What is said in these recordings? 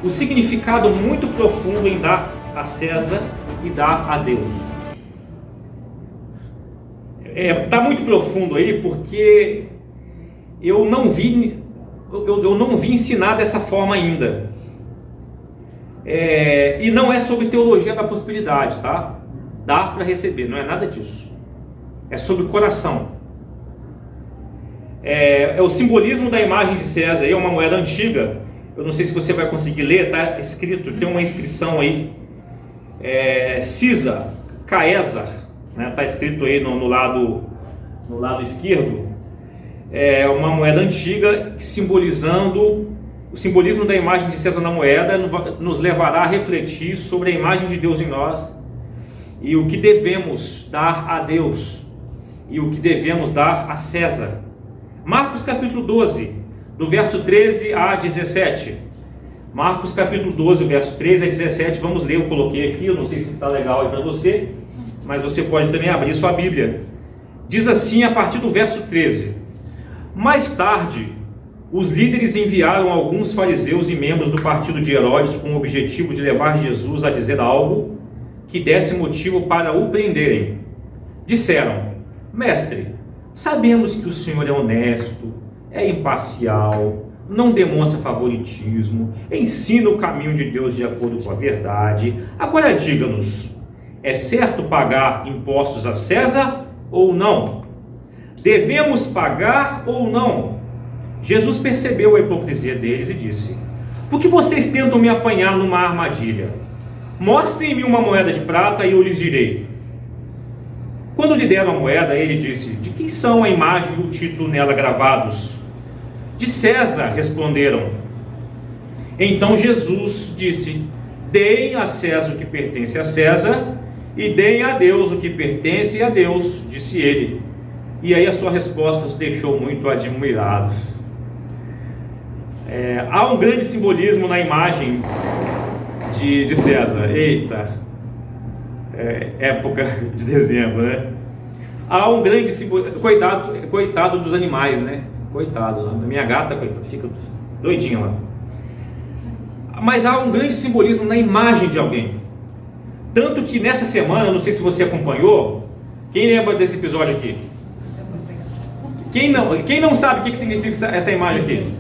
o significado muito profundo em dar a César e dar a Deus. Está muito profundo aí, porque eu não vi ensinar dessa forma ainda. E não é sobre teologia da prosperidade, tá? Dar para receber, não é nada disso. É sobre o coração. É o simbolismo da imagem de César. É uma moeda antiga. Eu não sei se você vai conseguir ler, tá escrito, tem uma inscrição aí. César, Caesar, né? Tá escrito aí no lado esquerdo. É uma moeda antiga simbolizando o simbolismo da imagem de César na moeda. Nos levará a refletir sobre a imagem de Deus em nós e o que devemos dar a Deus e o que devemos dar a César. Marcos capítulo 12, do verso 13 a 17. Marcos capítulo 12, verso 13 a 17. Vamos ler, eu coloquei aqui, eu não sei se está legal aí para você, mas você pode também abrir sua Bíblia. Diz assim a partir do verso 13: Mais tarde, os líderes enviaram alguns fariseus e membros do partido de Herodes com o objetivo de levar Jesus a dizer algo que desse motivo para o prenderem. Disseram: Mestre, sabemos que o Senhor é honesto, é imparcial, não demonstra favoritismo, ensina o caminho de Deus de acordo com a verdade. Agora diga-nos, é certo pagar impostos a César ou não? Devemos pagar ou não? Jesus percebeu a hipocrisia deles e disse: Por que vocês tentam me apanhar numa armadilha? Mostrem-me uma moeda de prata e eu lhes direi. Quando lhe deram a moeda, ele disse: De quem são a imagem e o título nela gravados? De César, responderam. Então Jesus disse: Deem a César o que pertence a César e deem a Deus o que pertence a Deus, disse ele. E aí a sua resposta os deixou muito admirados. Há um grande simbolismo na imagem de César. Eita! Época de dezembro, né? Há um grande simbolismo. Coitado dos animais, né? Coitado, a minha gata fica doidinha lá. Mas há um grande simbolismo na imagem de alguém. Tanto que nessa semana, não sei se você acompanhou, quem lembra desse episódio aqui? Quem não sabe o que significa essa imagem aqui?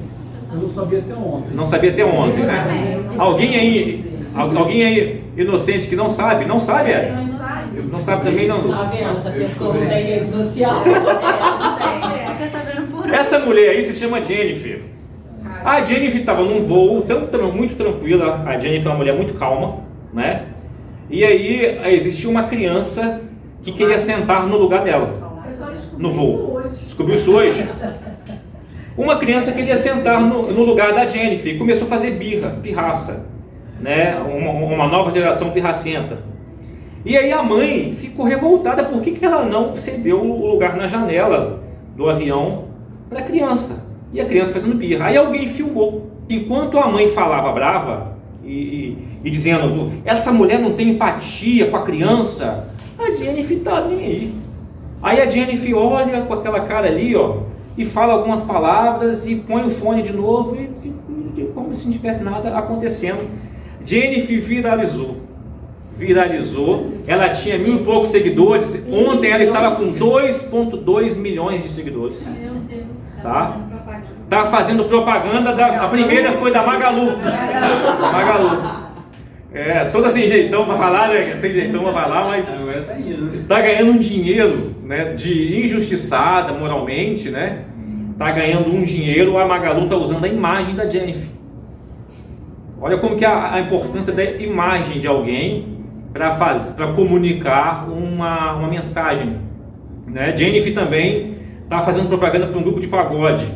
Eu não sabia até ontem. Não sabia até ontem, né? Alguém aí inocente que não sabe? Não sabe essa? Não sabe também não? Tá vendo? Essa pessoa não tem rede social. Essa mulher aí se chama Jennifer. A Jennifer estava num voo muito tranquila. A Jennifer é uma mulher muito calma, né? E aí existia uma criança que queria sentar no lugar dela no voo. Descobriu isso hoje? Uma criança queria sentar no lugar da Jennifer e começou a fazer pirraça, né? Uma nova geração pirracenta. E aí a mãe ficou revoltada. Por que ela não cedeu o lugar na janela do avião para a criança? E a criança fazendo birra. Aí alguém filmou. Enquanto a mãe falava brava e dizendo: essa mulher não tem empatia com a criança, a Jennifer tá nem aí. Aí a Jennifer olha com aquela cara ali, ó, e fala algumas palavras e põe o fone de novo e como se não tivesse nada acontecendo. Jennifer viralizou, ela tinha 1.000 e poucos seguidores. Ontem ela estava com 2,2 milhões de seguidores. Meu Deus. Tá? Tá fazendo propaganda a primeira foi da Magalu. Magalu. Toda sem jeitão para falar, né? Sem jeitão para falar, mas tá ganhando um dinheiro, né? De injustiçada moralmente, né? Tá ganhando um dinheiro. A Magalu tá usando a imagem da Jennifer. Olha como que a importância da imagem de alguém para comunicar uma mensagem, né? Jennifer também está fazendo propaganda para um grupo de pagode,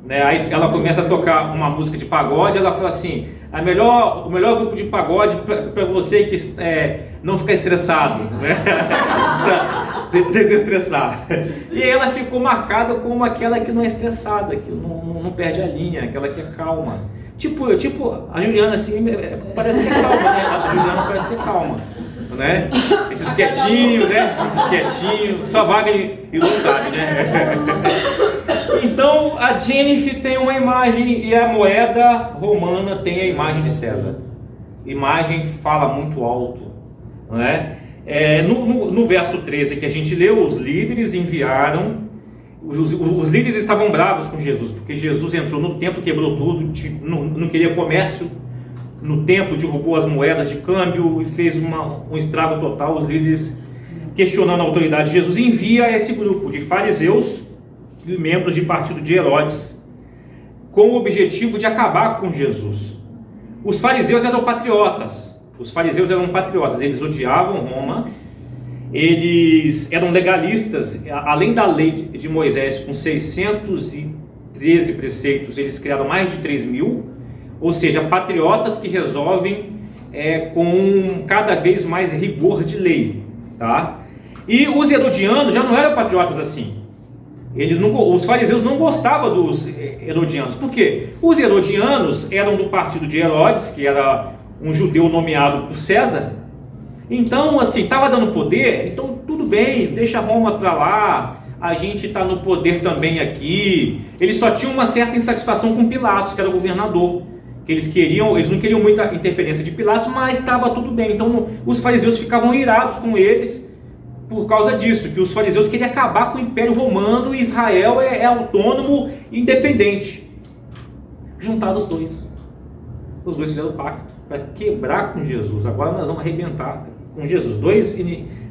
né? Aí ela começa a tocar uma música de pagode, ela fala assim: o melhor grupo de pagode para você que não ficar estressado, né? Para desestressar. E aí ela ficou marcada como aquela que não é estressada, que não perde a linha, aquela que é calma. Tipo a Juliana, assim, parece que é calma, né? A Juliana parece que é calma, né? Esses quietinhos, né? Só Wagner e Lu sabe, né? Então a Jennifer tem uma imagem e a moeda romana tem a imagem de César. Imagem fala muito alto, não é? No verso 13 que a gente leu, os líderes enviaram, os líderes estavam bravos com Jesus, porque Jesus entrou no templo, quebrou tudo, não queria comércio no templo, derrubou as moedas de câmbio e fez um estrago total. Os líderes questionando a autoridade de Jesus, envia esse grupo de fariseus e membros de partido de Herodes, com o objetivo de acabar com Jesus. Os fariseus eram patriotas, eles odiavam Roma, eles eram legalistas, além da lei de Moisés com 613 preceitos, eles criaram mais de 3.000, ou seja, patriotas que resolvem com cada vez mais rigor de lei, tá? E os herodianos já não eram patriotas assim. Os fariseus não gostavam dos herodianos. Por quê? Os herodianos eram do partido de Herodes, que era um judeu nomeado por César. Então, assim, estava dando poder, então tudo bem, deixa Roma para lá, a gente está no poder também aqui. Eles só tinham uma certa insatisfação com Pilatos, que era o governador. Que eles não queriam muita interferência de Pilatos, mas estava tudo bem. Então, os fariseus ficavam irados com eles, por causa disso, que os fariseus queriam acabar com o Império Romano e Israel é autônomo e independente. Juntaram os dois fizeram o pacto para quebrar com Jesus. Agora nós vamos arrebentar com Jesus. Dois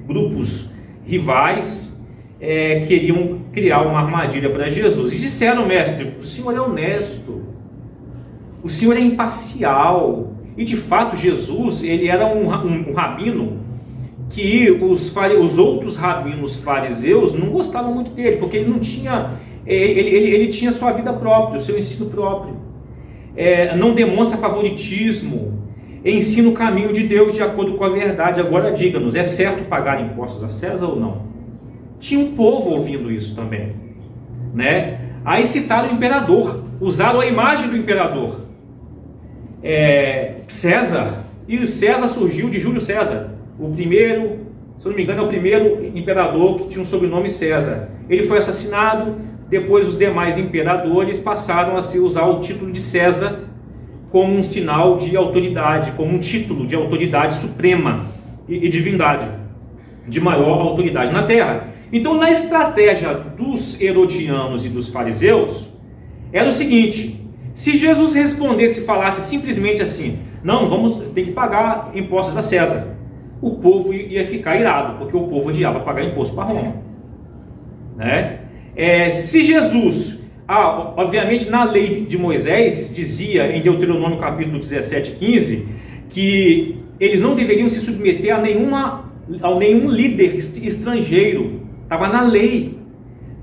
grupos rivais queriam criar uma armadilha para Jesus e disseram: mestre, o senhor é honesto, o senhor é imparcial. E de fato Jesus, ele era um rabino que os outros rabinos fariseus não gostavam muito dele, porque ele não tinha, ele tinha sua vida própria, o seu ensino próprio, não demonstra favoritismo, ensina o caminho de Deus de acordo com a verdade. Agora diga-nos, é certo pagar impostos a César ou não? Tinha um povo ouvindo isso também, né? Aí citaram o imperador, usaram a imagem do imperador, César, e o César surgiu de Júlio César. O primeiro, se eu não me engano, é o primeiro imperador que tinha um sobrenome César. Ele foi assassinado, depois os demais imperadores passaram a usar o título de César como um sinal de autoridade, como um título de autoridade suprema e divindade, de maior autoridade na terra. Então, na estratégia dos herodianos e dos fariseus, era o seguinte: se Jesus respondesse, falasse simplesmente assim, não, tem que pagar impostos a César, o povo ia ficar irado, porque o povo odiava pagar imposto para Roma, né? Se Jesus, obviamente na lei de Moisés, dizia em Deuteronômio capítulo 17, 15, que eles não deveriam se submeter a nenhum líder estrangeiro, estava na lei,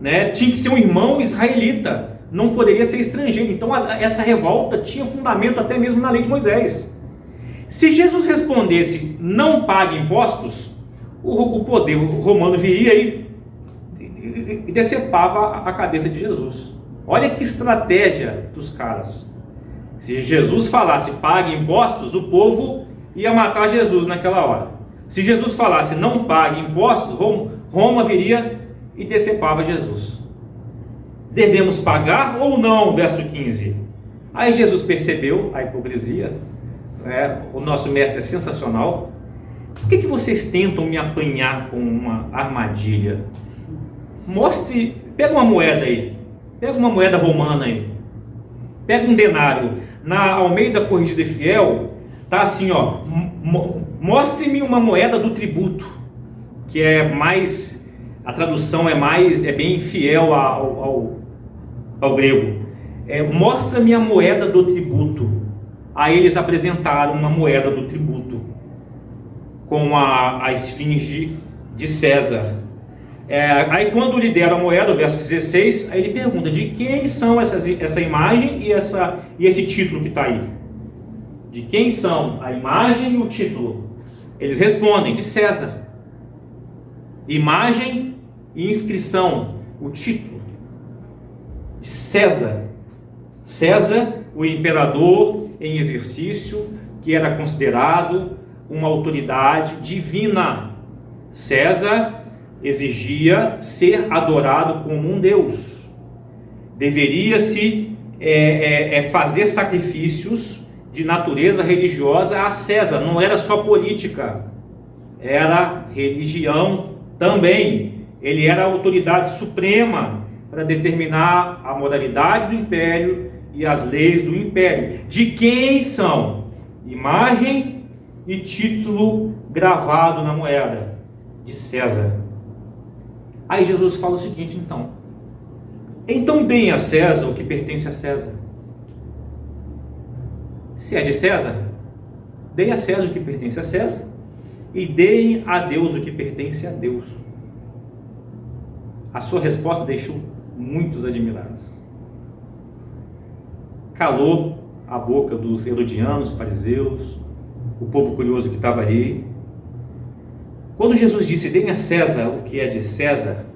né? Tinha que ser um irmão israelita, não poderia ser estrangeiro. Então essa revolta tinha fundamento até mesmo na lei de Moisés. Se Jesus respondesse, não pague impostos, o poder romano viria e decepava a cabeça de Jesus. Olha que estratégia dos caras. Se Jesus falasse, pague impostos, o povo ia matar Jesus naquela hora. Se Jesus falasse, não pague impostos, Roma viria e decepava Jesus. Devemos pagar ou não? Verso 15. Aí Jesus percebeu a hipocrisia. O nosso mestre é sensacional. Por que vocês tentam me apanhar com uma armadilha? Pega uma moeda aí, pega uma moeda romana aí, pega um denário. Na Almeida Corrigida e Fiel tá assim, ó: mostre-me uma moeda do tributo, que é mais, a tradução é bem fiel ao grego. Mostra-me a moeda do tributo. Aí eles apresentaram uma moeda do tributo com a esfinge de César. Aí quando lhe deram a moeda, o verso 16, aí ele pergunta: de quem são essa imagem e esse título que está aí? De quem são a imagem e o título? Eles respondem: de César. Imagem e inscrição, o título de César. César, o imperador em exercício, que era considerado uma autoridade divina. César exigia ser adorado como um deus. Deveria-se fazer sacrifícios de natureza religiosa a César. Não era só política, era religião também. Ele era a autoridade suprema para determinar a moralidade do império e as leis do império. De quem são? Imagem e título gravado na moeda. De César. Aí Jesus fala o seguinte, então deem a César o que pertence a César. Se é de César, deem a César o que pertence a César, e deem a Deus o que pertence a Deus. A sua resposta deixou muitos admirados. Calou a boca dos herodianos, fariseus, o povo curioso que estava ali. Quando Jesus disse, deem a César o que é de César,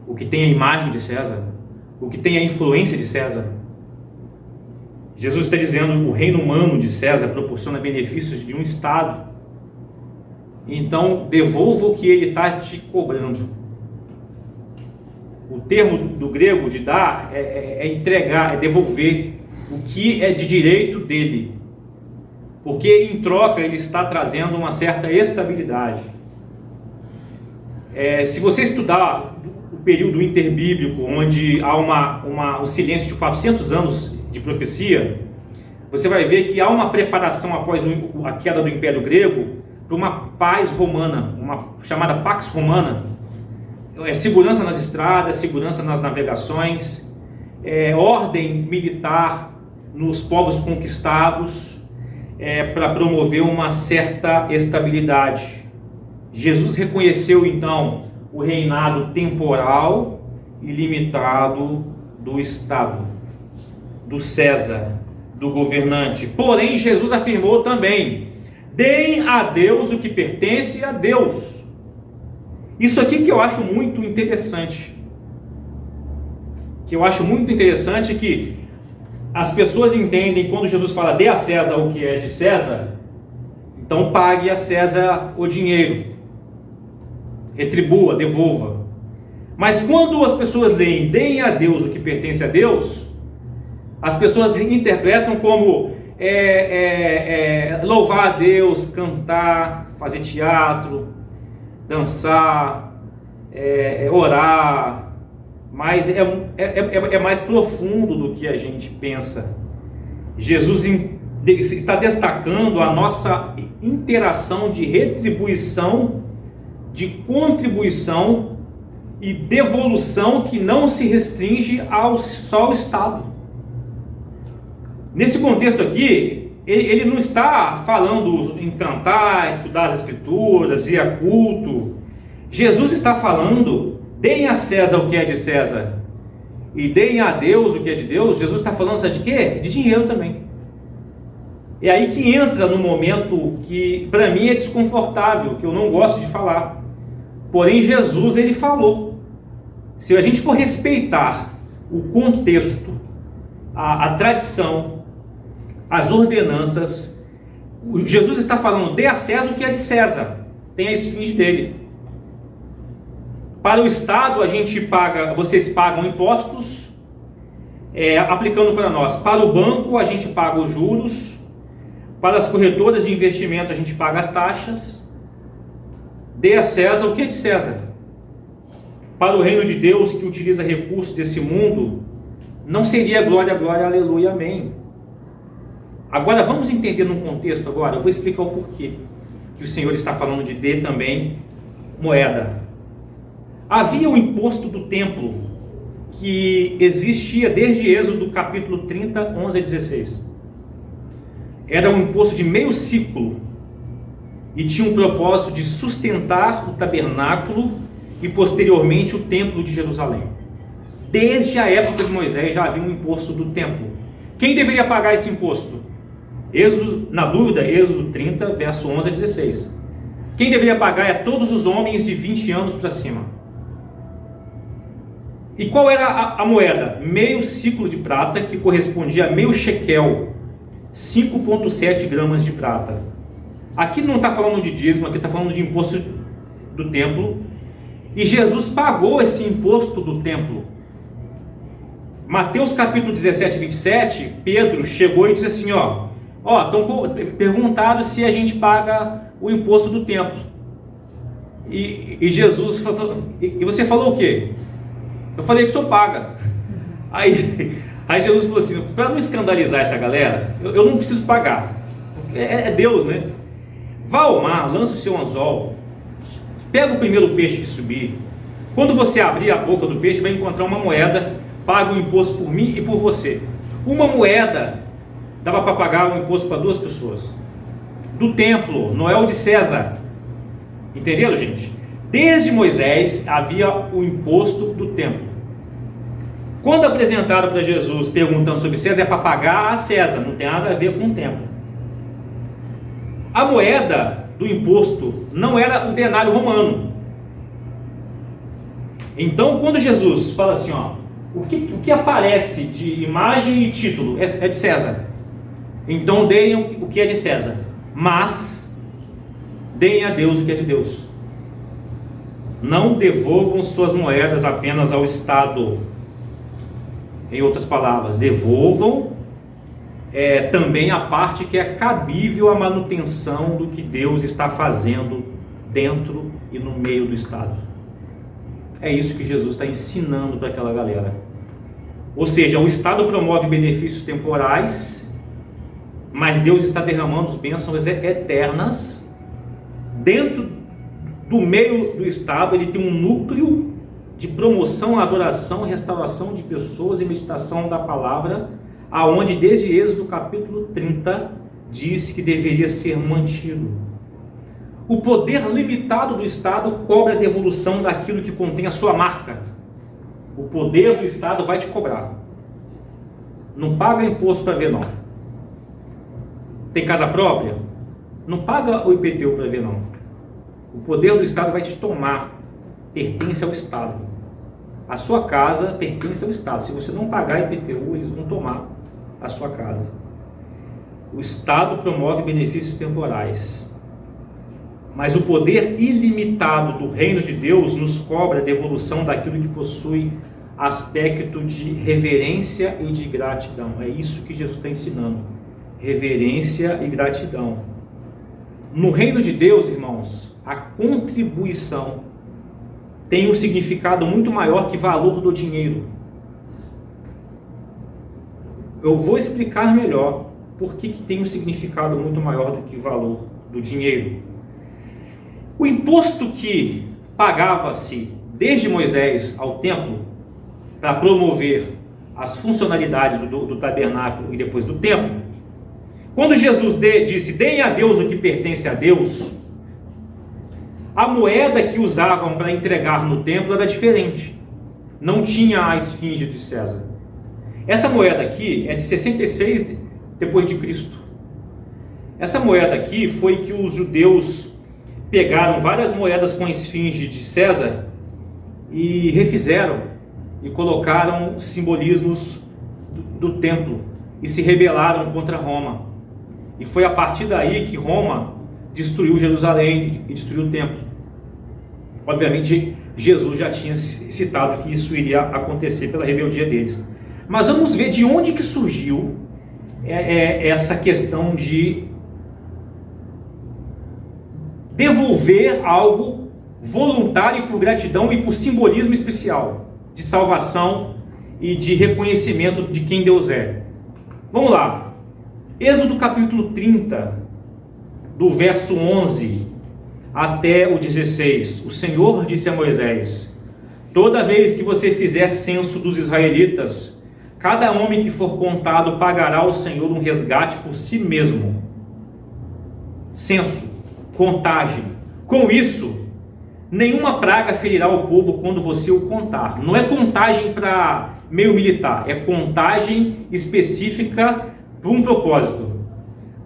o que tem a imagem de César, o que tem a influência de César, Jesus está dizendo que o reino humano de César proporciona benefícios de um Estado. Então, devolva o que ele está te cobrando. O termo do grego de dar é entregar, é devolver o que é de direito dele. Porque em troca ele está trazendo uma certa estabilidade. Se você estudar o período interbíblico, onde há um silêncio de 400 anos de profecia, você vai ver que há uma preparação após a queda do Império Grego para uma paz romana, uma chamada Pax Romana. Segurança nas estradas, segurança nas navegações, ordem militar nos povos conquistados, para promover uma certa estabilidade. Jesus reconheceu então o reinado temporal e limitado do Estado, do César, do governante. Porém, Jesus afirmou também, deem a Deus o que pertence a Deus. Isso aqui que eu acho muito interessante. Que as pessoas entendem quando Jesus fala, dê a César o que é de César, então pague a César o dinheiro, retribua, devolva. Mas quando as pessoas leem, deem a Deus o que pertence a Deus, as pessoas interpretam como louvar a Deus, cantar, fazer teatro, dançar, orar, mas é mais profundo do que a gente pensa. Jesus está destacando a nossa interação de retribuição, de contribuição e devolução que não se restringe só ao Estado. Nesse contexto aqui, ele não está falando em cantar, estudar as Escrituras, ir a culto. Jesus está falando, deem a César o que é de César e deem a Deus o que é de Deus. Jesus está falando, sabe de quê? De dinheiro também. É aí que entra no momento que para mim é desconfortável, que eu não gosto de falar. Porém, Jesus, ele falou. Se a gente for respeitar o contexto, a tradição, as ordenanças, Jesus está falando, dê a César o que é de César, tem a esfinge dele. Para o Estado, vocês pagam impostos, aplicando para nós. Para o banco, a gente paga os juros. Para as corretoras de investimento, a gente paga as taxas. Dê a César o que é de César. Para o reino de Deus, que utiliza recursos desse mundo, não seria glória, glória, aleluia, amém. Agora vamos entender num contexto agora, eu vou explicar o porquê que o Senhor está falando de dê também moeda. Havia o imposto do templo, que existia desde Êxodo capítulo 30, 11 a 16. Era um imposto de meio ciclo, e tinha um propósito de sustentar o tabernáculo e posteriormente o templo de Jerusalém. Desde a época de Moisés já havia um imposto do templo. Quem deveria pagar esse imposto? Na dúvida, Êxodo 30, verso 11 a 16. Quem deveria pagar é todos os homens de 20 anos para cima. E qual era a moeda? Meio ciclo de prata, que correspondia a meio shekel, 5,7 gramas de prata. Aqui não está falando de dízimo, aqui está falando de imposto do templo. E Jesus pagou esse imposto do templo. Mateus capítulo 17, 27, Pedro chegou e disse assim, estão perguntado se a gente paga o imposto do templo. E Jesus falou, e você falou o quê? Eu falei que o senhor paga. Aí Jesus falou assim, para não escandalizar essa galera, eu não preciso pagar. É Deus, né? Vá ao mar, lança o seu anzol, pega o primeiro peixe que subir. Quando você abrir a boca do peixe, vai encontrar uma moeda, paga o imposto por mim e por você. Uma moeda dava para pagar o imposto para 2 pessoas. Do templo, não é o de César. Entenderam, gente? Desde Moisés havia o imposto do templo. Quando apresentaram para Jesus perguntando sobre César, é para pagar a César, não tem nada a ver com o templo. A moeda do imposto não era o denário romano. Então, quando Jesus fala assim, o que aparece de imagem e título é de César. Então deem o que é de César, mas deem a Deus o que é de Deus. Não devolvam suas moedas apenas ao Estado. Em outras palavras, devolvam também a parte que é cabível à manutenção do que Deus está fazendo dentro e no meio do Estado. É isso que Jesus está ensinando para aquela galera. Ou seja, o Estado promove benefícios temporais, mas Deus está derramando bênçãos eternas. Dentro do meio do Estado, ele tem um núcleo de promoção, adoração, restauração de pessoas e meditação da palavra, aonde desde Êxodo capítulo 30 diz que deveria ser mantido. O poder limitado do Estado cobra a devolução daquilo que contém a sua marca. O poder do Estado vai te cobrar. Não paga imposto para ver, não. Tem casa própria? Não paga o IPTU para ver, não. O poder do Estado vai te tomar. Pertence ao Estado. A sua casa pertence ao Estado. Se você não pagar IPTU, eles vão tomar a sua casa. O Estado promove benefícios temporais, mas o poder ilimitado do reino de Deus nos cobra a devolução daquilo que possui aspecto de reverência e de gratidão. É isso que Jesus está ensinando. Reverência e gratidão. No reino de Deus, irmãos, a contribuição tem um significado muito maior que valor do dinheiro. Eu vou explicar melhor por que tem um significado muito maior do que o valor do dinheiro. O imposto que pagava-se desde Moisés ao templo para promover as funcionalidades do tabernáculo e depois do templo, quando Jesus disse, deem a Deus o que pertence a Deus, a moeda que usavam para entregar no templo era diferente. Não tinha a esfinge de César. Essa moeda aqui é de 66 depois de Cristo. Essa moeda aqui foi que os judeus pegaram várias moedas com a esfinge de César e refizeram e colocaram simbolismos do templo e se rebelaram contra Roma. E foi a partir daí que Roma destruiu Jerusalém e destruiu o templo. Obviamente, Jesus já tinha citado que isso iria acontecer pela rebeldia deles. Mas vamos ver de onde que surgiu essa questão de devolver algo voluntário por gratidão e por simbolismo especial de salvação e de reconhecimento de quem Deus é. Vamos lá. Êxodo capítulo 30, do verso 11 até o 16. O Senhor disse a Moisés: toda vez que você fizer censo dos israelitas, cada homem que for contado pagará ao Senhor um resgate por si mesmo. Censo, contagem. Com isso, nenhuma praga ferirá o povo quando você o contar. Não é contagem para meio militar, é contagem específica para um propósito.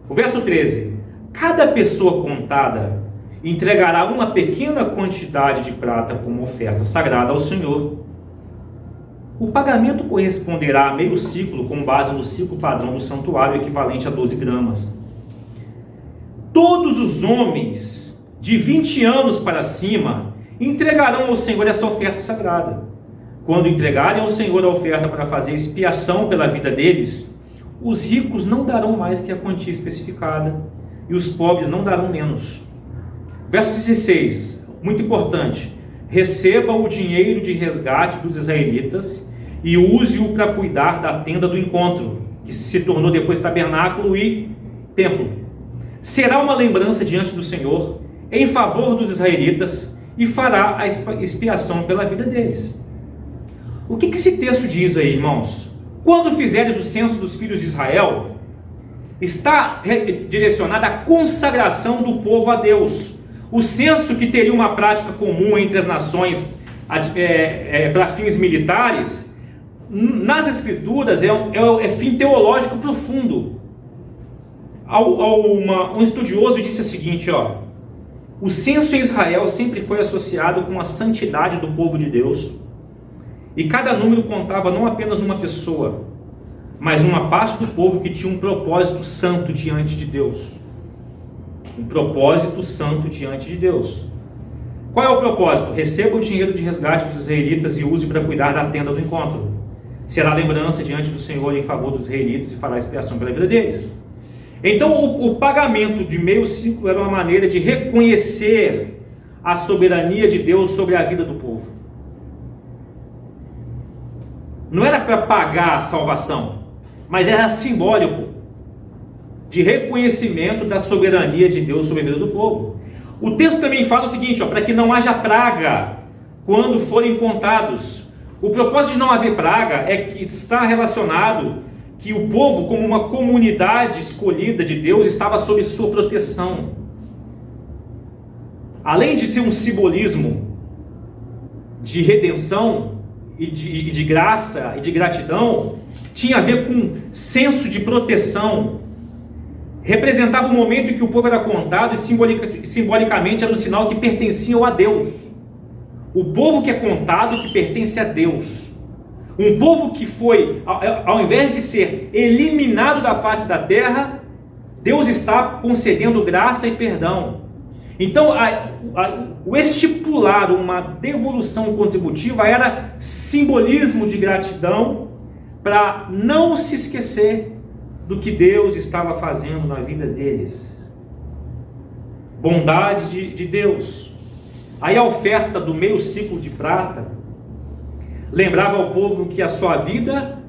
O verso 13: cada pessoa contada entregará uma pequena quantidade de prata como oferta sagrada ao Senhor. O pagamento corresponderá a meio ciclo com base no ciclo padrão do santuário, equivalente a 12 gramas. Todos os homens de 20 anos para cima entregarão ao Senhor essa oferta sagrada. Quando entregarem ao Senhor a oferta para fazer expiação pela vida deles, os ricos não darão mais que a quantia especificada, e os pobres não darão menos. Verso 16, muito importante: receba o dinheiro de resgate dos israelitas e use-o para cuidar da tenda do encontro, que se tornou depois tabernáculo e templo. Será uma lembrança diante do Senhor em favor dos israelitas e fará a expiação pela vida deles. O que esse texto diz aí, irmãos? Quando fizeres o censo dos filhos de Israel, está direcionado à consagração do povo a Deus. O censo, que teria uma prática comum entre as nações para fins militares, nas Escrituras é fim teológico profundo. Um estudioso disse o seguinte: o censo em Israel sempre foi associado com a santidade do povo de Deus, e cada número contava não apenas uma pessoa, mas uma parte do povo que tinha um propósito santo diante de Deus. Um propósito santo diante de Deus. Qual é o propósito? Receba o dinheiro de resgate dos israelitas e use para cuidar da tenda do encontro. Será lembrança diante do Senhor em favor dos israelitas e fará expiação pela vida deles. Então o pagamento de meio ciclo era uma maneira de reconhecer a soberania de Deus sobre a vida do povo. Não era para pagar a salvação, mas era simbólico de reconhecimento da soberania de Deus sobre a vida do povo. O texto também fala o seguinte: para que não haja praga quando forem contados. O propósito de não haver praga é que está relacionado que o povo, como uma comunidade escolhida de Deus, estava sob sua proteção. Além de ser um simbolismo de redenção e de graça e de gratidão, tinha a ver com senso de proteção. Representava o momento em que o povo era contado e simbolicamente era um sinal que pertenciam a Deus. O povo que é contado que pertence a Deus. Um povo que foi, ao invés de ser eliminado da face da terra, Deus está concedendo graça e perdão. Então, o estipular uma devolução contributiva era simbolismo de gratidão, para não se esquecer do que Deus estava fazendo na vida deles. Bondade de Deus. Aí a oferta do meio ciclo de prata lembrava ao povo que a sua vida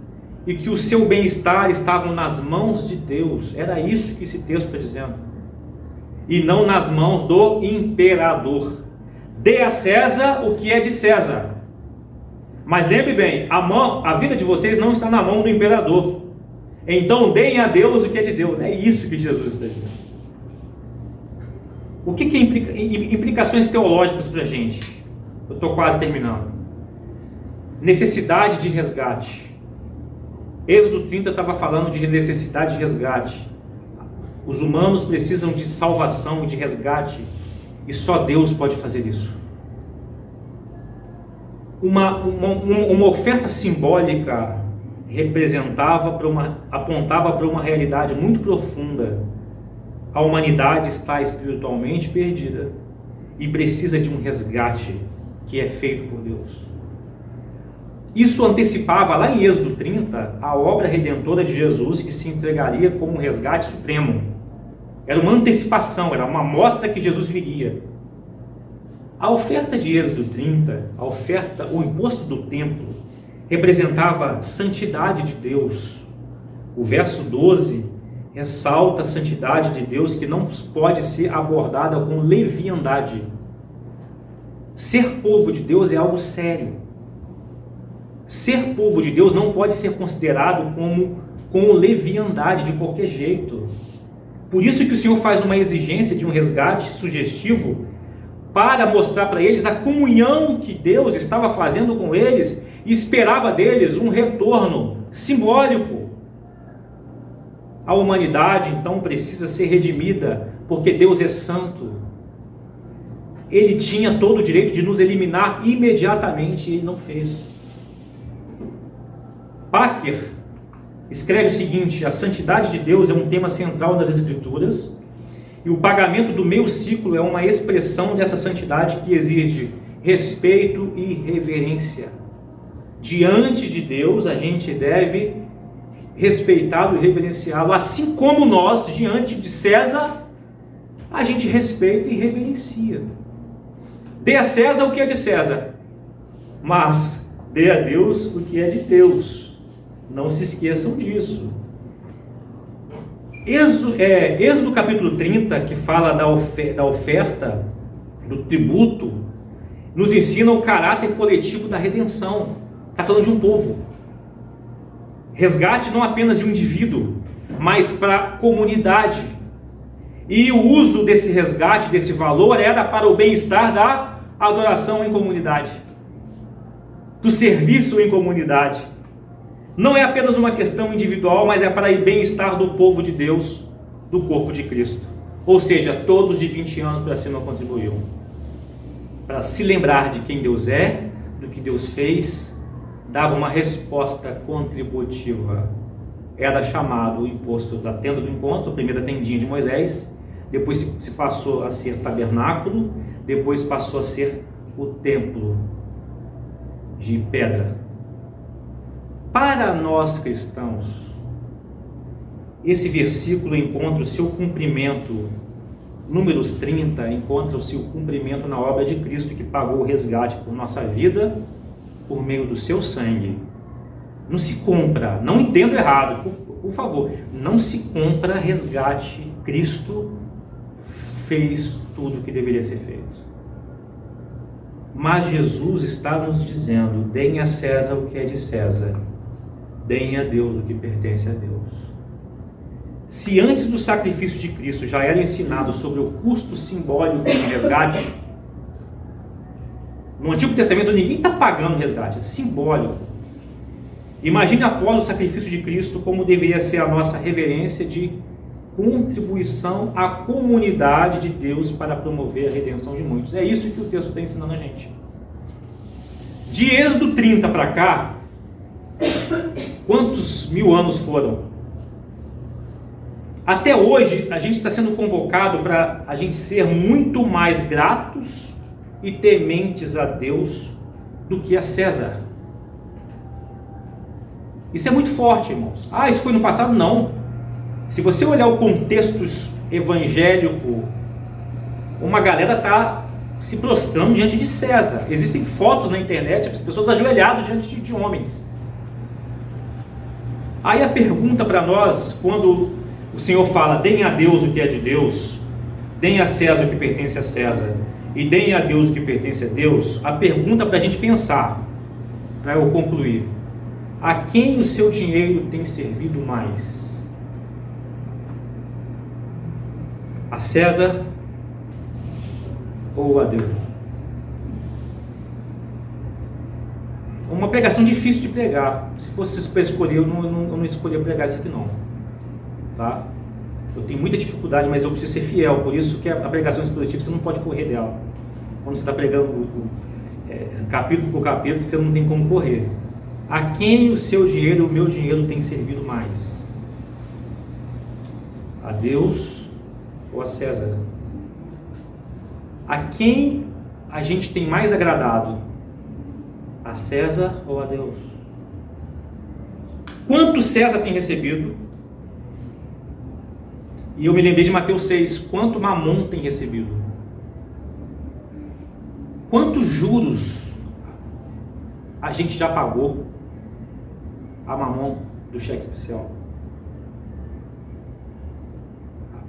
e que o seu bem-estar estavam nas mãos de Deus. Era isso que esse texto está dizendo. E não nas mãos do imperador. Dê a César o que é de César. Mas lembre bem, a vida de vocês não está na mão do imperador. Então deem a Deus o que é de Deus. É isso que Jesus está dizendo. O que implicações teológicas para a gente? Eu estou quase terminando. Necessidade de resgate. Êxodo 30 estava falando de necessidade de resgate. Os humanos precisam de salvação, de resgate, e só Deus pode fazer isso. Uma oferta simbólica apontava para uma realidade muito profunda. A humanidade está espiritualmente perdida e precisa de um resgate que é feito por Deus. Isso antecipava lá em Êxodo 30 a obra redentora de Jesus, que se entregaria como um resgate supremo. Era uma antecipação, era uma amostra que Jesus viria. A oferta de Êxodo 30, o imposto do templo, representava a santidade de Deus. O verso 12 ressalta a santidade de Deus, que não pode ser abordada com leviandade. Ser povo de Deus é algo sério. Ser povo de Deus não pode ser considerado com leviandade de qualquer jeito. Por isso que o Senhor faz uma exigência de um resgate sugestivo, para mostrar para eles a comunhão que Deus estava fazendo com eles e esperava deles um retorno simbólico. A humanidade então precisa ser redimida, porque Deus é santo. Ele tinha todo o direito de nos eliminar imediatamente e ele não fez. Packer escreve o seguinte: a santidade de Deus é um tema central das Escrituras, e o pagamento do meio ciclo é uma expressão dessa santidade que exige respeito e reverência. diante de Deus, a gente deve respeitá-lo e reverenciá-lo, assim como nós, diante de César, a gente respeita e reverencia. Dê a César o que é de César, mas dê a Deus o que é de Deus. Não se esqueçam disso. Êxodo capítulo 30, que fala da oferta, do tributo, nos ensina o caráter coletivo da redenção. Está falando de um povo. Resgate não apenas de um indivíduo, mas para a comunidade. E o uso desse resgate, desse valor, era para o bem-estar da adoração em comunidade, do serviço em comunidade. Não é apenas uma questão individual, mas é para o bem-estar do povo de Deus, do corpo de Cristo. Ou seja, todos de 20 anos para cima contribuíram. Para se lembrar de quem Deus é, do que Deus fez, dava uma resposta contributiva. Era chamado o imposto da tenda do encontro, a primeira tendinha de Moisés, depois se passou a ser tabernáculo, depois passou a ser o templo de pedra. Para nós cristãos, esse versículo encontra o seu cumprimento, Números 30 encontra o seu cumprimento na obra de Cristo, que pagou o resgate por nossa vida, por meio do seu sangue. Não se compra, não entendo errado, por favor, não se compra resgate. Cristo fez tudo o que deveria ser feito. Mas Jesus está nos dizendo: deem a César o que é de César, deem a Deus o que pertence a Deus. Se antes do sacrifício de Cristo já era ensinado sobre o custo simbólico do resgate, no Antigo Testamento ninguém está pagando resgate, é simbólico. Imagine após o sacrifício de Cristo como deveria ser a nossa reverência de contribuição à comunidade de Deus para promover a redenção de muitos. É isso que o texto está ensinando a gente. De Êxodo 30 para cá, quantos mil anos foram? Até hoje, a gente está sendo convocado para a gente ser muito mais gratos e tementes a Deus do que a César. Isso é muito forte, irmãos. Ah, isso foi no passado? Não. Se você olhar o contexto evangélico, uma galera está se prostrando diante de César. Existem fotos na internet, as pessoas ajoelhadas diante de homens. Aí a pergunta para nós, quando o Senhor fala: deem a Deus o que é de Deus, deem a César o que pertence a César, e deem a Deus o que pertence a Deus, a pergunta para a gente pensar, para eu concluir: a quem o seu dinheiro tem servido mais? A César ou a Deus? Uma pregação difícil de pregar. Se fosse para escolher, eu não escolheria pregar isso aqui não. Tá? Eu tenho muita dificuldade, mas eu preciso ser fiel. Por isso que a pregação expositiva você não pode correr dela. Quando você está pregando capítulo por capítulo, você não tem como correr. A quem o seu dinheiro, o meu dinheiro tem servido mais? A Deus ou a César? A quem a gente tem mais agradado? A César ou a Deus? Quanto César tem recebido? E eu me lembrei de Mateus 6, quanto Mamon tem recebido? Quantos juros a gente já pagou a Mamon do cheque especial?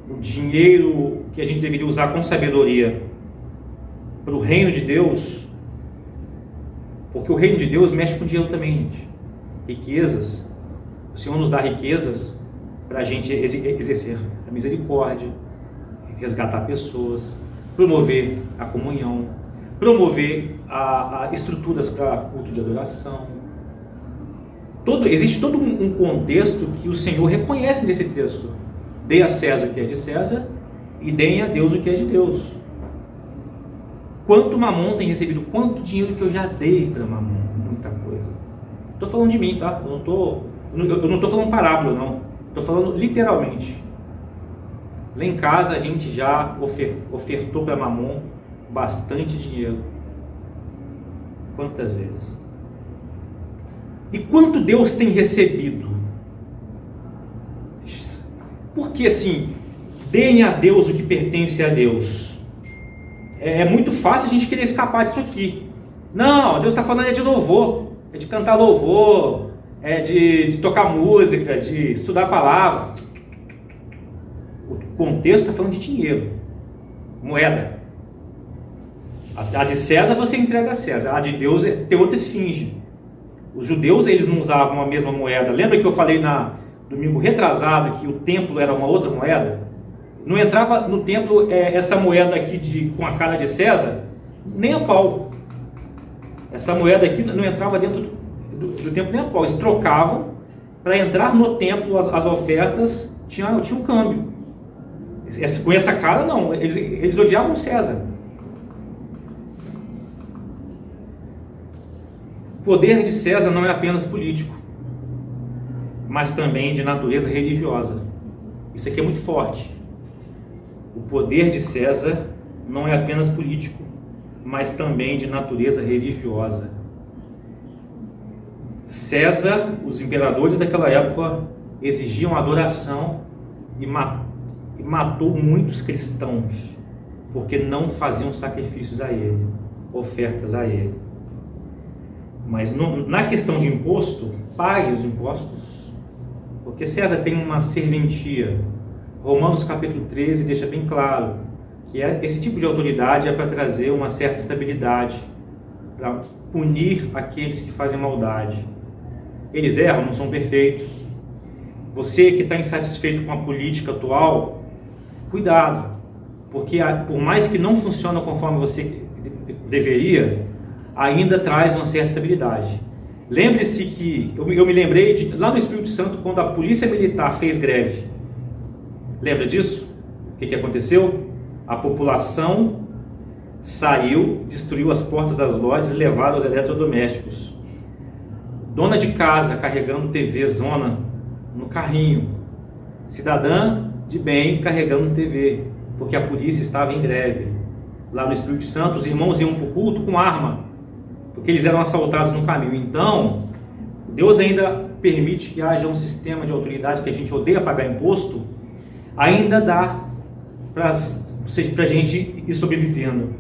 O dinheiro que a gente deveria usar com sabedoria para o reino de Deus, porque o reino de Deus mexe com dinheiro também, gente. Riquezas, o Senhor nos dá riquezas para a gente exercer a misericórdia, resgatar pessoas, promover a comunhão, promover a estruturas para culto de adoração. Existe todo um contexto que o Senhor reconhece nesse texto. Dê a César o que é de César e deem a Deus o que é de Deus. Quanto Mamon tem recebido? Quanto dinheiro que eu já dei para Mamon? Muita coisa. Estou falando de mim, tá? Eu não estou falando parábola, não. Estou falando literalmente. Lá em casa a gente já ofertou para Mamon bastante dinheiro. Quantas vezes? E quanto Deus tem recebido? Porque assim, deem a Deus o que pertence a Deus. É muito fácil a gente querer escapar disso aqui. Não, Deus está falando de louvor, é de cantar louvor, é de tocar música, de estudar a palavra. O contexto está falando de dinheiro, moeda. A de César você entrega a César, a de Deus tem outra esfinge. Os judeus, eles não usavam a mesma moeda. Lembra que eu falei na domingo retrasado que o templo era uma outra moeda? Não entrava no templo essa moeda aqui com a cara de César, nem a pau. Essa moeda aqui não entrava dentro do templo nem a pau. Eles trocavam, para entrar no templo as ofertas, tinha um câmbio. Com essa cara não, eles odiavam César. O poder de César não é apenas político, mas também de natureza religiosa. Isso aqui é muito forte. O poder de César não é apenas político, mas também de natureza religiosa. César, os imperadores daquela época, exigiam adoração e matou muitos cristãos, porque não faziam sacrifícios a ele, ofertas a ele. Mas na questão de imposto, pague os impostos, porque César tem uma serventia. Romanos capítulo 13 deixa bem claro que esse tipo de autoridade é para trazer uma certa estabilidade, para punir aqueles que fazem maldade. Eles erram, não são perfeitos. Você que está insatisfeito com a política atual, cuidado, porque por mais que não funcione conforme você deveria, ainda traz uma certa estabilidade. Lembre-se que, eu me lembrei lá no Espírito Santo, quando a polícia militar fez greve. Lembra disso? O que aconteceu? A população saiu, destruiu as portas das lojas e levaram os eletrodomésticos. Dona de casa carregando TV zona no carrinho. Cidadã de bem carregando TV, porque a polícia estava em greve. Lá no Espírito Santo, os irmãos iam para o culto com arma, porque eles eram assaltados no caminho. Então, Deus ainda permite que haja um sistema de autoridade que a gente odeia pagar imposto, ainda dá para a gente ir sobrevivendo.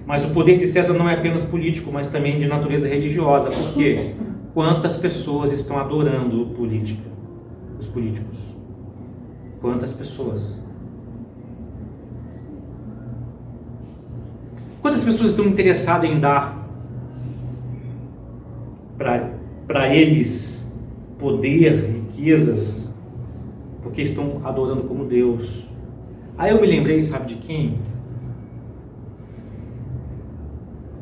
Mas o poder de César não é apenas político, mas também de natureza religiosa, porque quantas pessoas estão adorando os políticos? Quantas pessoas? Quantas pessoas estão interessadas em dar para eles poder, riquezas, porque estão adorando como Deus? Aí eu me lembrei, sabe de quem?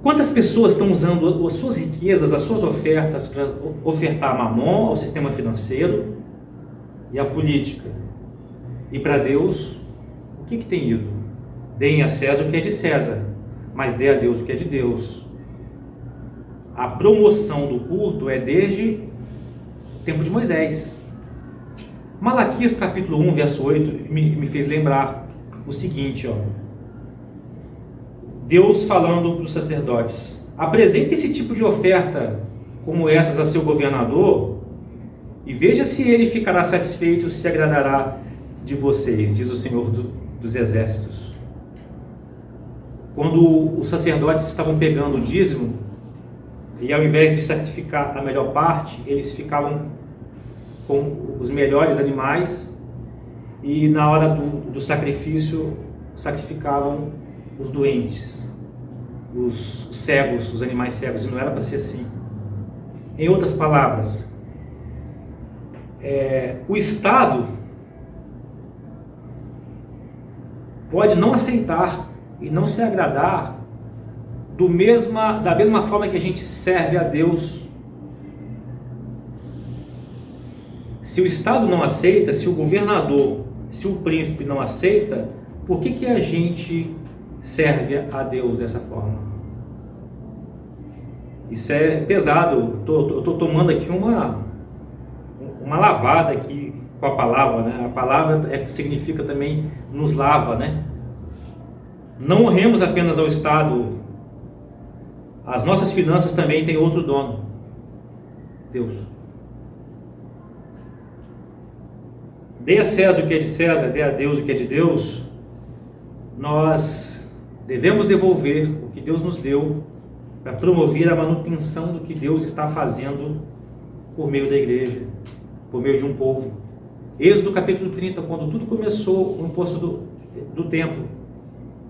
Quantas pessoas estão usando as suas riquezas, as suas ofertas para ofertar Mamon ao sistema financeiro e à política? E para Deus, o que tem ido? Deem a César o que é de César, mas dê a Deus o que é de Deus. A promoção do culto é desde o tempo de Moisés. Malaquias capítulo 1, verso 8, me fez lembrar o seguinte, ó. Deus falando para os sacerdotes: apresente esse tipo de oferta como essas a seu governador e veja se ele ficará satisfeito, se agradará de vocês, diz o Senhor dos Exércitos. Quando os sacerdotes estavam pegando o dízimo, e ao invés de sacrificar a melhor parte, eles ficavam com os melhores animais, e na hora do sacrifício sacrificavam os doentes, os cegos, os animais cegos, e não era para ser assim. Em outras palavras, o Estado pode não aceitar e não se agradar da mesma forma que a gente serve a Deus. Se o Estado não aceita, se o governador, se o príncipe não aceita, por que a gente serve a Deus dessa forma? Isso é pesado. Eu estou tomando aqui uma lavada aqui com a palavra, né? A palavra significa também nos lava, né? Não honremos apenas ao Estado. As nossas finanças também têm outro dono. Deus. Dê a César o que é de César, dê a Deus o que é de Deus. Nós devemos devolver o que Deus nos deu para promover a manutenção do que Deus está fazendo por meio da igreja, por meio de um povo. Êxodo capítulo 30, quando tudo começou, o imposto do templo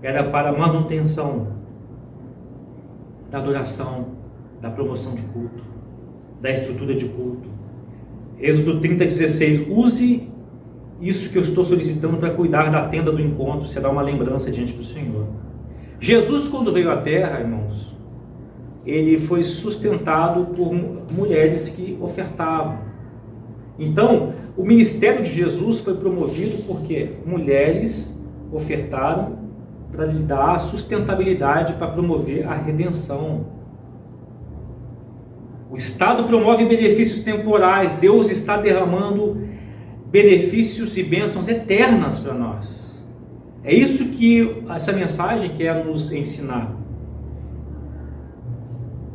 era para a manutenção da adoração, da promoção de culto, da estrutura de culto. Êxodo 30, 16, use isso que eu estou solicitando para cuidar da tenda do encontro, será uma lembrança diante do Senhor. Jesus, quando veio à terra, irmãos, ele foi sustentado por mulheres que ofertavam. Então, o ministério de Jesus foi promovido porque mulheres ofertaram para lhe dar sustentabilidade, para promover a redenção. O Estado promove benefícios temporais, Deus está derramando benefícios e bênçãos eternas para nós. É isso que essa mensagem quer nos ensinar.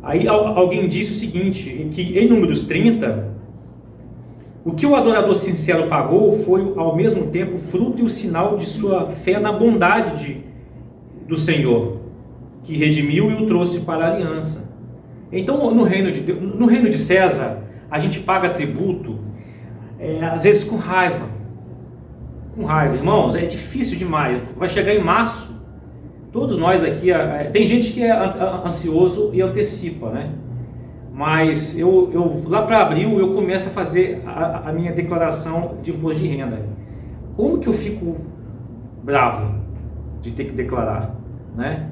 Aí alguém disse o seguinte, que em Números 30, o que o adorador sincero pagou foi ao mesmo tempo fruto e o sinal de sua fé na bondade do Senhor, que redimiu e o trouxe para a aliança. Então, no reino de César, a gente paga tributo, às vezes com raiva. Com raiva, irmãos, é difícil demais. Vai chegar em março, todos nós aqui, tem gente que é ansioso e antecipa, né? Mas eu lá para abril eu começo a fazer a minha declaração de imposto de renda. Como que eu fico bravo de ter que declarar, né?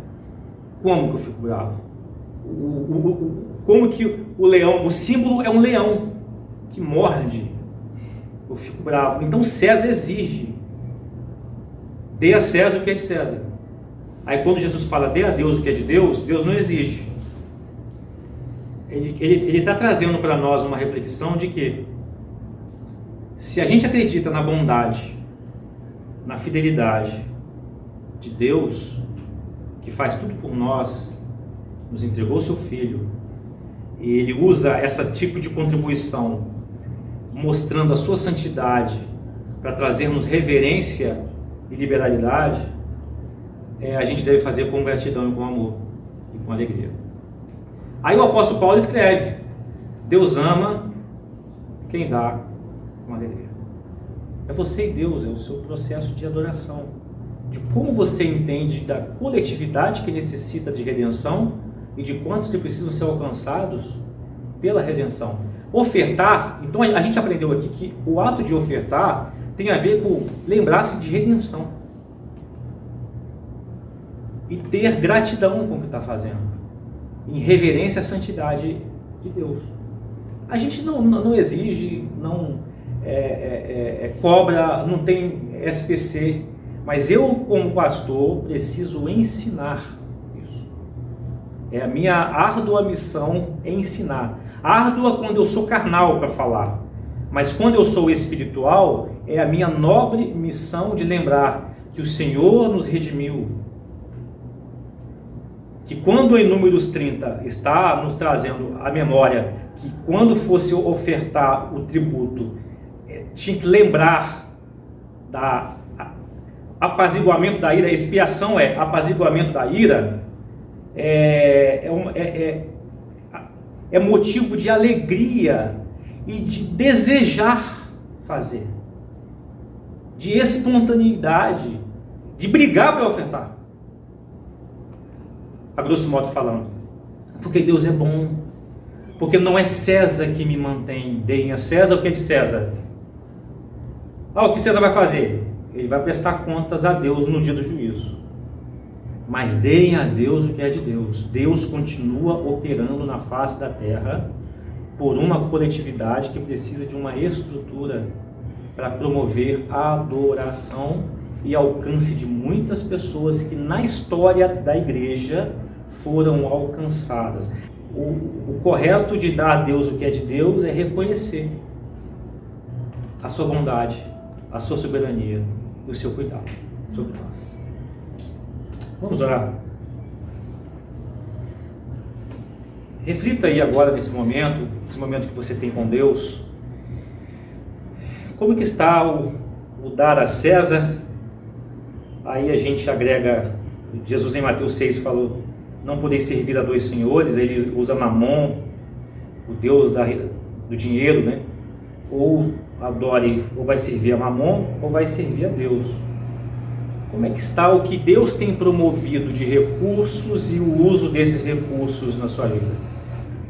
Como que eu fico bravo? Como que o leão, o símbolo é um leão que morde, eu fico bravo. Então César exige, dê a César o que é de César. Aí quando Jesus fala dê a Deus o que é de Deus, Deus não exige. Ele está trazendo para nós uma reflexão de que se a gente acredita na bondade, na fidelidade de Deus, que faz tudo por nós, nos entregou seu Filho, e Ele usa esse tipo de contribuição, mostrando a sua santidade, para trazermos reverência e liberalidade, a gente deve fazer com gratidão e com amor, e com alegria. Aí o apóstolo Paulo escreve, Deus ama quem dá com alegria. É você e Deus, é o seu processo de adoração, de como você entende da coletividade que necessita de redenção e de quantos que precisam ser alcançados pela redenção. Ofertar, então a gente aprendeu aqui que o ato de ofertar tem a ver com lembrar-se de redenção e ter gratidão com o que está fazendo, em reverência à santidade de Deus. A gente não exige, não cobra, não tem SPC, mas eu como pastor preciso ensinar isso. É a minha árdua missão ensinar. Árdua quando eu sou carnal para falar, mas quando eu sou espiritual, é a minha nobre missão de lembrar que o Senhor nos redimiu, que quando em Números 30 está nos trazendo a memória que quando fosse ofertar o tributo, tinha que lembrar da apaziguamento da ira, expiação é apaziguamento da ira, é motivo de alegria e de desejar fazer, de espontaneidade, de brigar para ofertar, a grosso modo falando, porque Deus é bom, porque não é César que me mantém. Deem a César o que é de César. O que César vai fazer? Ele vai prestar contas a Deus no dia do juízo. Mas deem a Deus o que é de Deus. Deus continua operando na face da terra por uma coletividade que precisa de uma estrutura para promover a adoração e alcance de muitas pessoas que na história da igreja foram alcançadas. O correto de dar a Deus o que é de Deus é reconhecer a sua bondade, a sua soberania e o seu cuidado sobre nós. Vamos orar. reflita aí agora nesse momento que você tem com Deus, como que está o dar a César. Aí a gente agrega, Jesus em Mateus 6 falou, não podeis servir a dois senhores. Aí ele usa Mamon, o Deus do dinheiro, né? Ou adore, ou vai servir a Mamon, ou vai servir a Deus. Como é que está o que Deus tem promovido de recursos e o uso desses recursos na sua vida?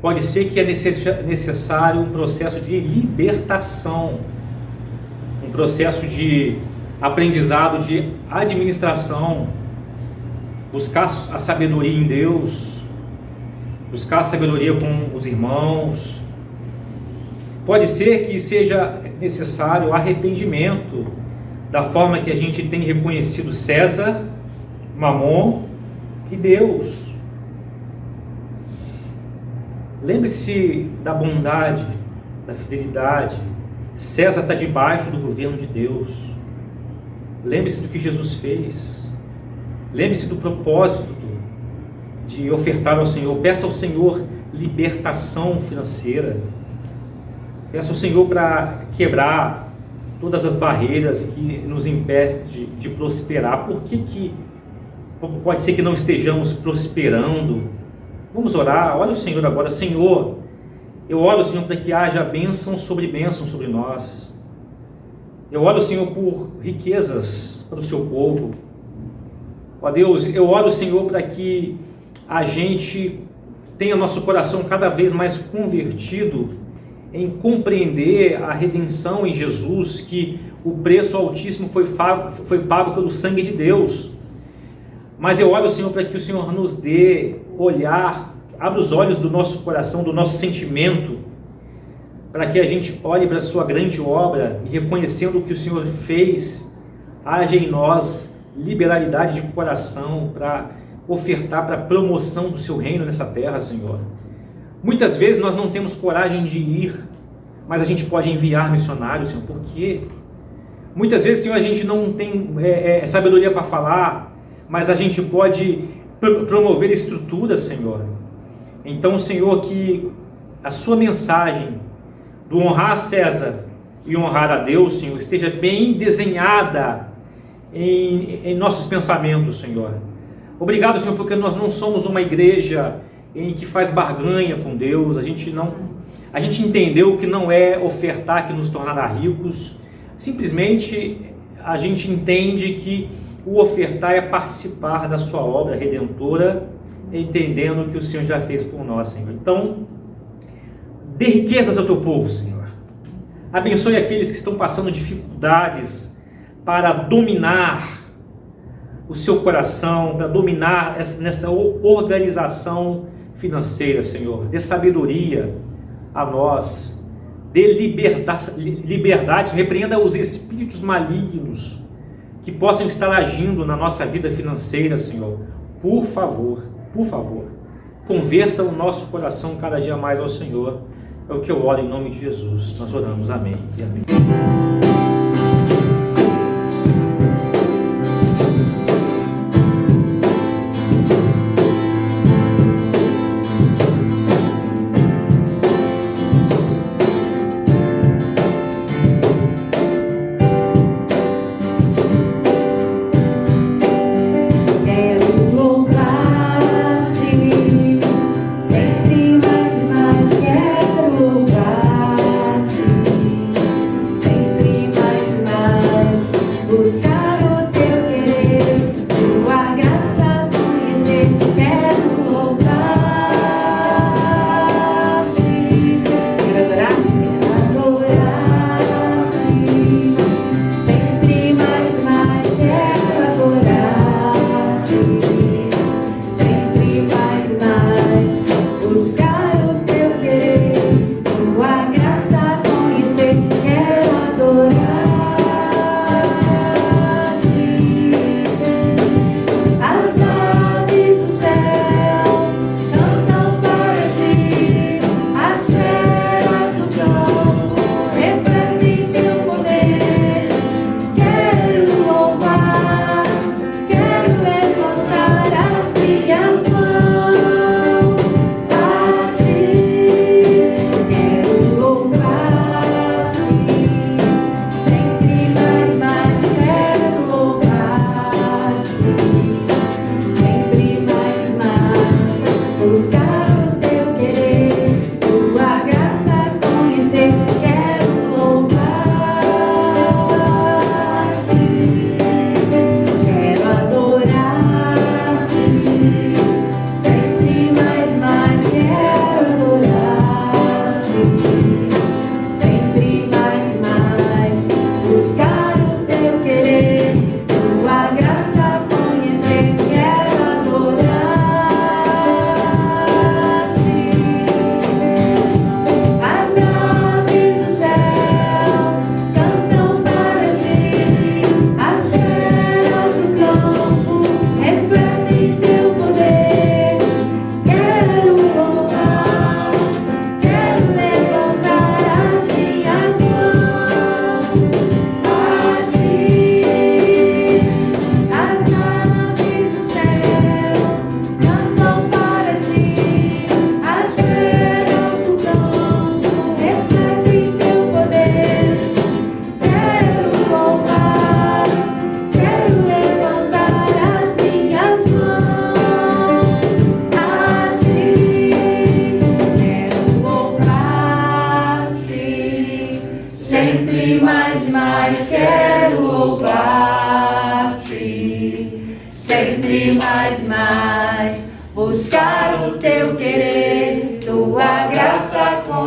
Pode ser que é necessário um processo de libertação, um processo de aprendizado, de administração, buscar a sabedoria em Deus, buscar a sabedoria com os irmãos. Pode ser que seja necessário arrependimento da forma que a gente tem reconhecido César, Mamon e Deus. Lembre-se da bondade, da fidelidade. César está debaixo do governo de Deus. Lembre-se do que Jesus fez. Lembre-se do propósito de ofertar ao Senhor. Peça ao Senhor libertação financeira. Peça ao Senhor para quebrar todas as barreiras que nos impedem de prosperar. Por que pode ser que não estejamos prosperando? Vamos orar. Olha o Senhor agora. Senhor, eu oro, Senhor, para que haja bênção sobre nós. Eu oro, Senhor, por riquezas para o seu povo. Ó Deus, eu oro, Senhor, para que a gente tenha nosso coração cada vez mais convertido em compreender a redenção em Jesus, que o preço altíssimo foi pago pelo sangue de Deus. Mas eu oro, Senhor, para que o Senhor nos dê olhar, abra os olhos do nosso coração, do nosso sentimento, para que a gente olhe para a sua grande obra e, reconhecendo o que o Senhor fez, haja em nós liberalidade de coração para ofertar para a promoção do seu reino nessa terra, Senhor. Muitas vezes nós não temos coragem de ir, mas a gente pode enviar missionários, Senhor. Por quê? Muitas vezes, Senhor, a gente não tem sabedoria para falar, mas a gente pode promover estruturas, Senhor. Então, Senhor, que a sua mensagem do honrar a César e honrar a Deus, Senhor, esteja bem desenhada em nossos pensamentos, Senhor. Obrigado, Senhor, porque nós não somos uma igreja em que faz barganha com Deus. A gente entendeu que não é ofertar que nos tornará ricos. Simplesmente a gente entende que o ofertar é participar da sua obra redentora, entendendo o que o Senhor já fez por nós, Senhor. Então, dê riquezas ao teu povo, Senhor. Abençoe aqueles que estão passando dificuldades para dominar o seu coração, para dominar nessa organização financeira, Senhor. Dê sabedoria a nós, dê liberdade, repreenda os espíritos malignos que possam estar agindo na nossa vida financeira, Senhor. Por favor, converta o nosso coração cada dia mais ao Senhor. É o que eu oro em nome de Jesus. Nós oramos, amém e amém. Sempre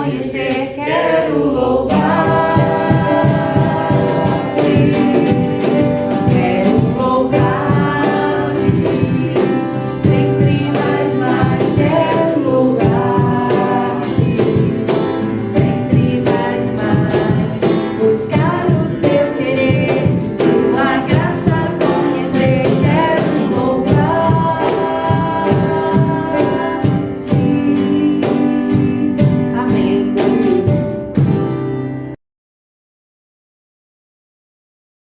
conhecer, quero